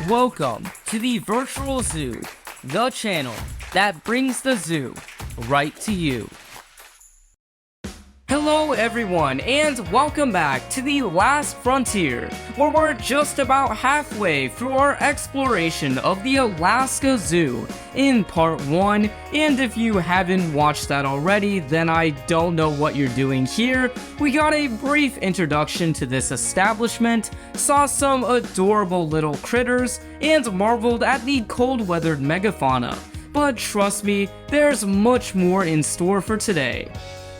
Welcome to the Virtual Zoo, the channel that brings the zoo right to you. Hello everyone, and welcome back to the Last Frontier, where we're just about halfway through our exploration of the Alaska Zoo in part 1, and if you haven't watched that already, then I don't know what you're doing here. We got a brief introduction to this establishment, saw some adorable little critters, and marveled at the cold-weathered megafauna. But trust me, there's much more in store for today.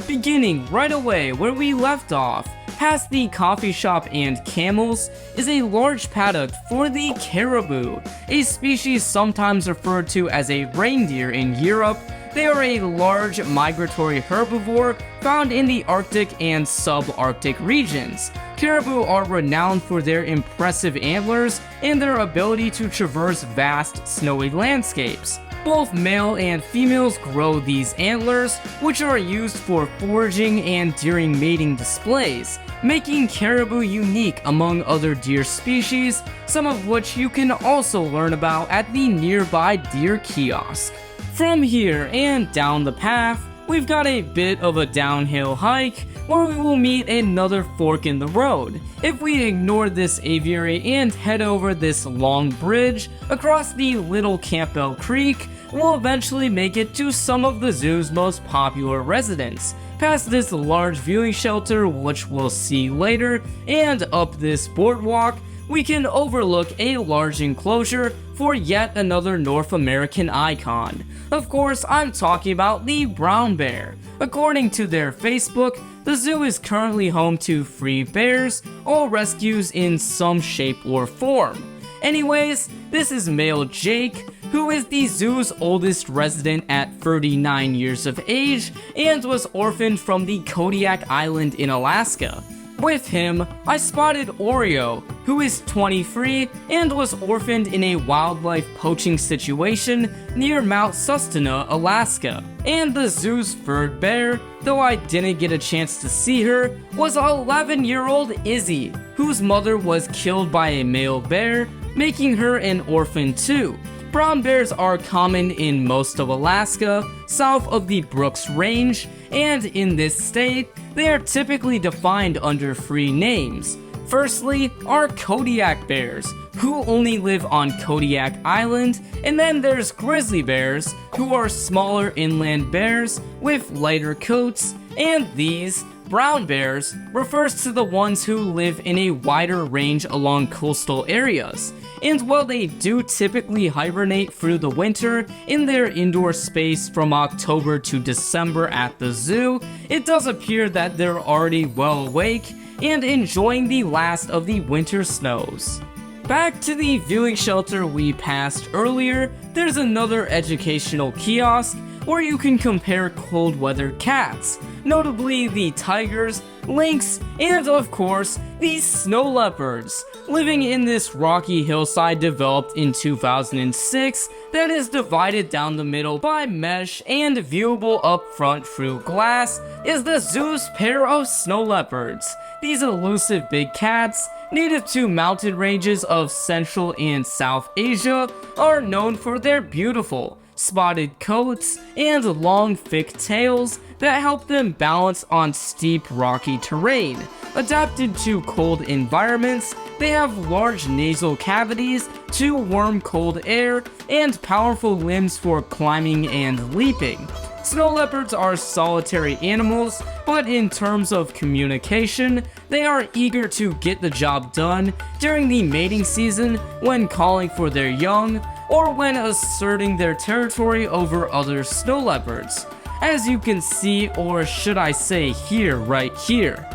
Beginning right away where we left off, past the coffee shop and camels, is a large paddock for the caribou, a species sometimes referred to as a reindeer in Europe. They are a large migratory herbivore found in the Arctic and subarctic regions. Caribou are renowned for their impressive antlers and their ability to traverse vast snowy landscapes. Both male and females grow these antlers, which are used for foraging and during mating displays, making caribou unique among other deer species, some of which you can also learn about at the nearby deer kiosk. From here and down the path, we've got a bit of a downhill hike where we will meet another fork in the road. If we ignore this aviary and head over this long bridge across the Little Campbell Creek, we'll eventually make it to some of the zoo's most popular residents, past this large viewing shelter, which we'll see later, and up this boardwalk, we can overlook a large enclosure for yet another North American icon. Of course, I'm talking about the brown bear. According to their Facebook, the zoo is currently home to 3 bears, all rescues in some shape or form. Anyways, this is male Jake, who is the zoo's oldest resident at 39 years of age and was orphaned from the Kodiak Island in Alaska. With him, I spotted Oreo, who is 23 and was orphaned in a wildlife poaching situation near Mount Sustina, Alaska. And the zoo's third bear, though I didn't get a chance to see her, was 11-year-old Izzy, whose mother was killed by a male bear, making her an orphan too. Brown bears are common in most of Alaska, south of the Brooks Range, and in this state, they are typically defined under 3 names. Firstly are Kodiak bears, who only live on Kodiak Island, and then there's grizzly bears, who are smaller inland bears with lighter coats, and these, brown bears, refers to the ones who live in a wider range along coastal areas. And while they do typically hibernate through the winter in their indoor space from October to December at the zoo, it does appear that they're already well awake and enjoying the last of the winter snows. Back to the viewing shelter we passed earlier, there's another educational kiosk where you can compare cold weather cats, notably the tigers, lynx, and of course, the snow leopards, living in this rocky hillside developed in 2006 that is divided down the middle by mesh and viewable up front through glass, is the zoo's pair of snow leopards. These elusive big cats, native to mountain ranges of Central and South Asia, are known for their beautiful, spotted coats and long thick tails that help them balance on steep rocky terrain. Adapted to cold environments, they have large nasal cavities to worm cold air and powerful limbs for climbing and leaping. Snow leopards are solitary animals, but in terms of communication, they are eager to get the job done during the mating season when calling for their young, or when asserting their territory over other snow leopards, as you can see, or should I say hear right here.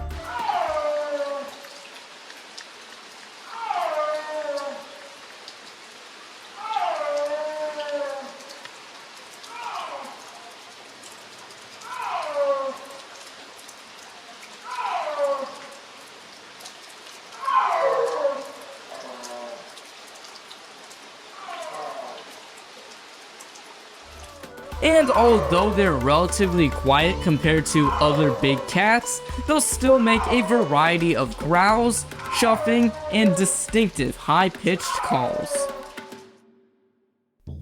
And although they're relatively quiet compared to other big cats, they'll still make a variety of growls, chuffing, and distinctive high-pitched calls.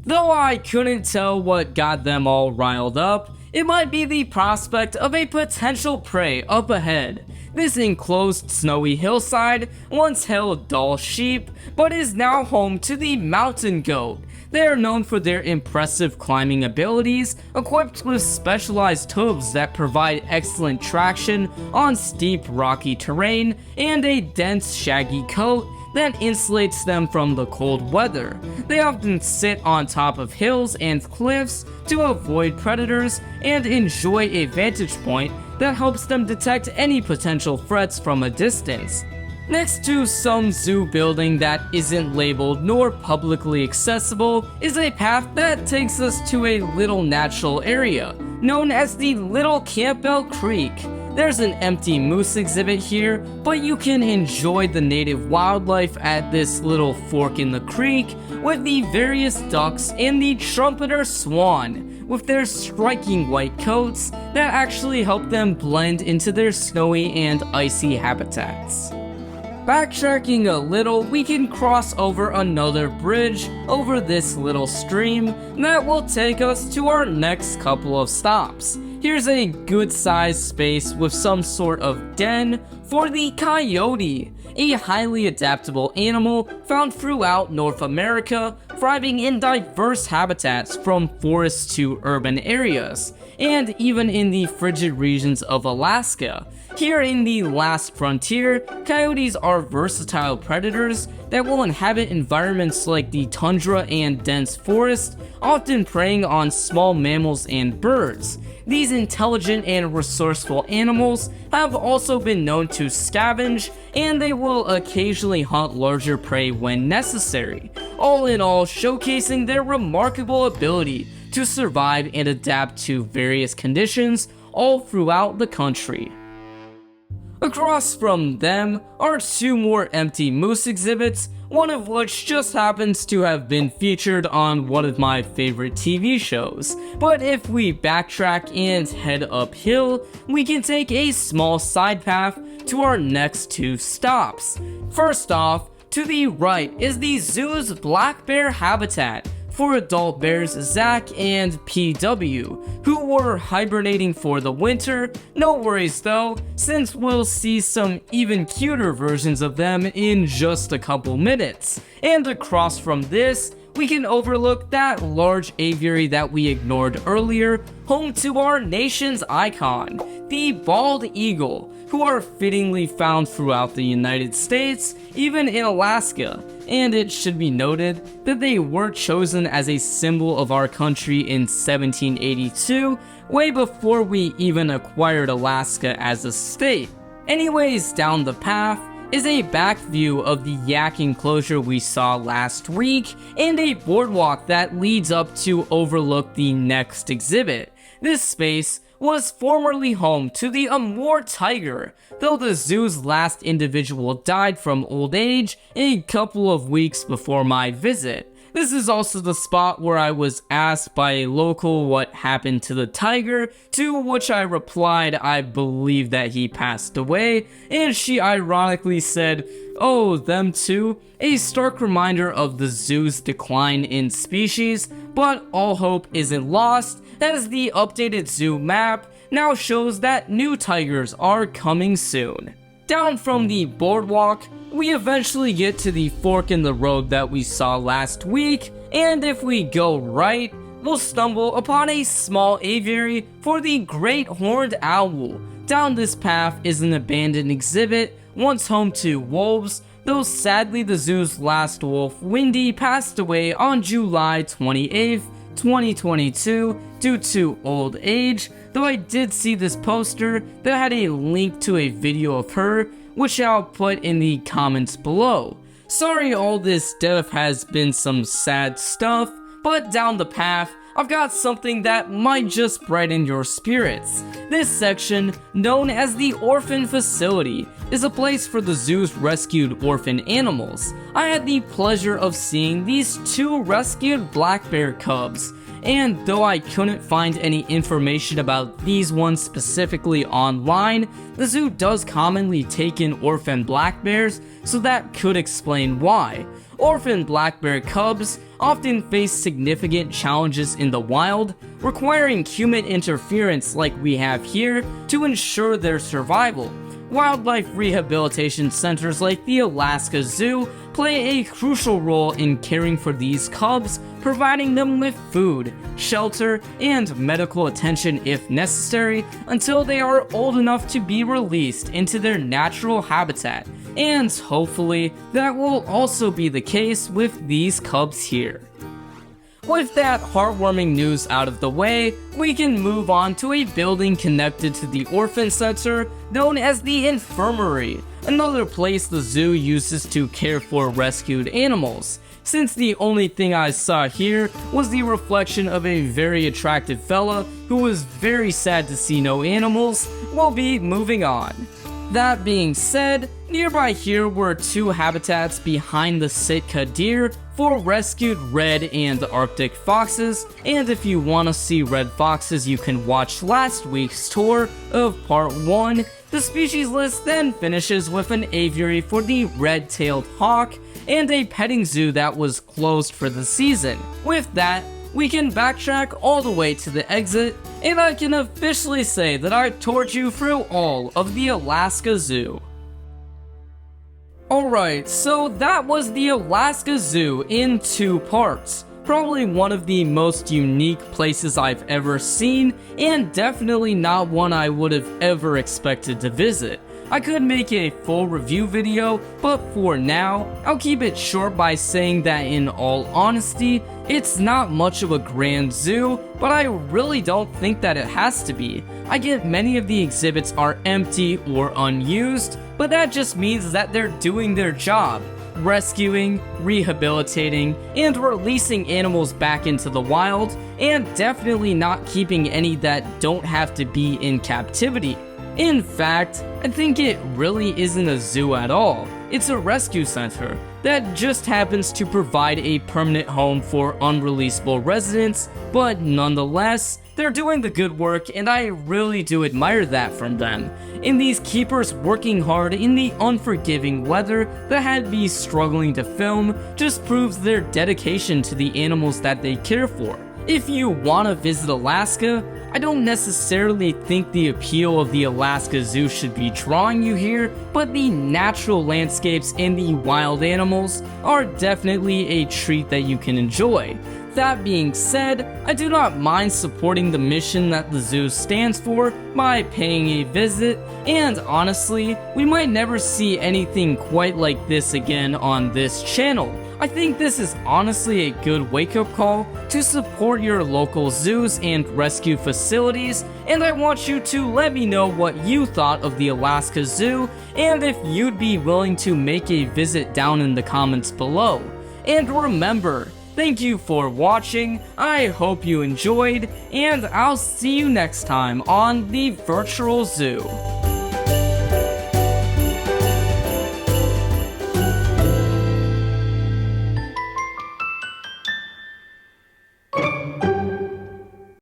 Though I couldn't tell what got them all riled up, it might be the prospect of a potential prey up ahead. This enclosed snowy hillside once held dull sheep, but is now home to the mountain goat. They are known for their impressive climbing abilities, equipped with specialized hooves that provide excellent traction on steep rocky terrain, and a dense shaggy coat that insulates them from the cold weather. They often sit on top of hills and cliffs to avoid predators and enjoy a vantage point that helps them detect any potential threats from a distance. Next to some zoo building that isn't labeled nor publicly accessible is a path that takes us to a little natural area, known as the Little Campbell Creek. There's an empty moose exhibit here, but you can enjoy the native wildlife at this little fork in the creek with the various ducks and the trumpeter swan, with their striking white coats that actually help them blend into their snowy and icy habitats. Backtracking a little, we can cross over another bridge over this little stream that will take us to our next couple of stops. Here's a good-sized space with some sort of den for the coyote, a highly adaptable animal found throughout North America, thriving in diverse habitats from forests to urban areas, and even in the frigid regions of Alaska. Here in the last frontier, coyotes are versatile predators that will inhabit environments like the tundra and dense forest, often preying on small mammals and birds. These intelligent and resourceful animals have also been known to scavenge, and they will occasionally hunt larger prey when necessary, all in all showcasing their remarkable ability to survive and adapt to various conditions all throughout the country. Across from them are two more empty moose exhibits, one of which just happens to have been featured on one of my favorite TV shows. But if we backtrack and head uphill, we can take a small side path to our next two stops. First off, to the right is the zoo's black bear habitat for adult bears Zach and PW, who were hibernating for the winter. No worries though, since we'll see some even cuter versions of them in just a couple minutes. And across from this, we can overlook that large aviary that we ignored earlier, home to our nation's icon, the bald eagle, who are fittingly found throughout the United States, even in Alaska. And it should be noted that they were chosen as a symbol of our country in 1782, way before we even acquired Alaska as a state. Anyways, down the path is a back view of the yak enclosure we saw last week, and a boardwalk that leads up to overlook the next exhibit. This space was formerly home to the Amur Tiger, though the zoo's last individual died from old age a couple of weeks before my visit. This is also the spot where I was asked by a local what happened to the tiger, to which I replied I believe that he passed away, and she ironically said, "Oh, them too?" A stark reminder of the zoo's decline in species, but all hope isn't lost, as the updated zoo map now shows that new tigers are coming soon. Down from the boardwalk, we eventually get to the fork in the road that we saw last week, and if we go right, we'll stumble upon a small aviary for the great horned owl. Down this path is an abandoned exhibit, once home to wolves, though sadly the zoo's last wolf, Windy, passed away on July 28th, 2022 due to old age, though I did see this poster that had a link to a video of her, which I'll put in the comments below. Sorry all this death has been some sad stuff, but down the path, I've got something that might just brighten your spirits. This section, known as the Orphan Facility, is a place for the zoo's rescued orphan animals. I had the pleasure of seeing these two rescued black bear cubs, and though I couldn't find any information about these ones specifically online, the zoo does commonly take in orphan black bears, so that could explain why. Orphan black bear cubs often face significant challenges in the wild, requiring human interference like we have here to ensure their survival. Wildlife rehabilitation centers like the Alaska Zoo play a crucial role in caring for these cubs, providing them with food, shelter, and medical attention if necessary until they are old enough to be released into their natural habitat. And hopefully, that will also be the case with these cubs here. With that heartwarming news out of the way, we can move on to a building connected to the orphan center known as the Infirmary, another place the zoo uses to care for rescued animals. Since the only thing I saw here was the reflection of a very attractive fella who was very sad to see no animals, we'll be moving on. That being said, nearby here were two habitats behind the Sitka deer for rescued red and Arctic foxes, and if you want to see red foxes you can watch last week's tour of part 1. The species list then finishes with an aviary for the red-tailed hawk and a petting zoo that was closed for the season. With that, we can backtrack all the way to the exit, and I can officially say that I toured you through all of the Alaska Zoo. Alright, so that was the Alaska Zoo in 2 parts. Probably one of the most unique places I've ever seen, and definitely not one I would have ever expected to visit. I could make a full review video, but for now, I'll keep it short by saying that in all honesty, it's not much of a grand zoo, but I really don't think that it has to be. I get many of the exhibits are empty or unused, but that just means that they're doing their job. Rescuing, rehabilitating, and releasing animals back into the wild, and definitely not keeping any that don't have to be in captivity. In fact, I think it really isn't a zoo at all. It's a rescue center that just happens to provide a permanent home for unreleasable residents, but nonetheless, they're doing the good work and I really do admire that from them. And these keepers working hard in the unforgiving weather that had me struggling to film just proves their dedication to the animals that they care for. If you want to visit Alaska, I don't necessarily think the appeal of the Alaska Zoo should be drawing you here, but the natural landscapes and the wild animals are definitely a treat that you can enjoy. That being said, I do not mind supporting the mission that the zoo stands for by paying a visit, and honestly, we might never see anything quite like this again on this channel. I think this is honestly a good wake-up call to support your local zoos and rescue facilities, and I want you to let me know what you thought of the Alaska Zoo, and if you'd be willing to make a visit down in the comments below. And remember, thank you for watching, I hope you enjoyed, and I'll see you next time on the Virtual Zoo.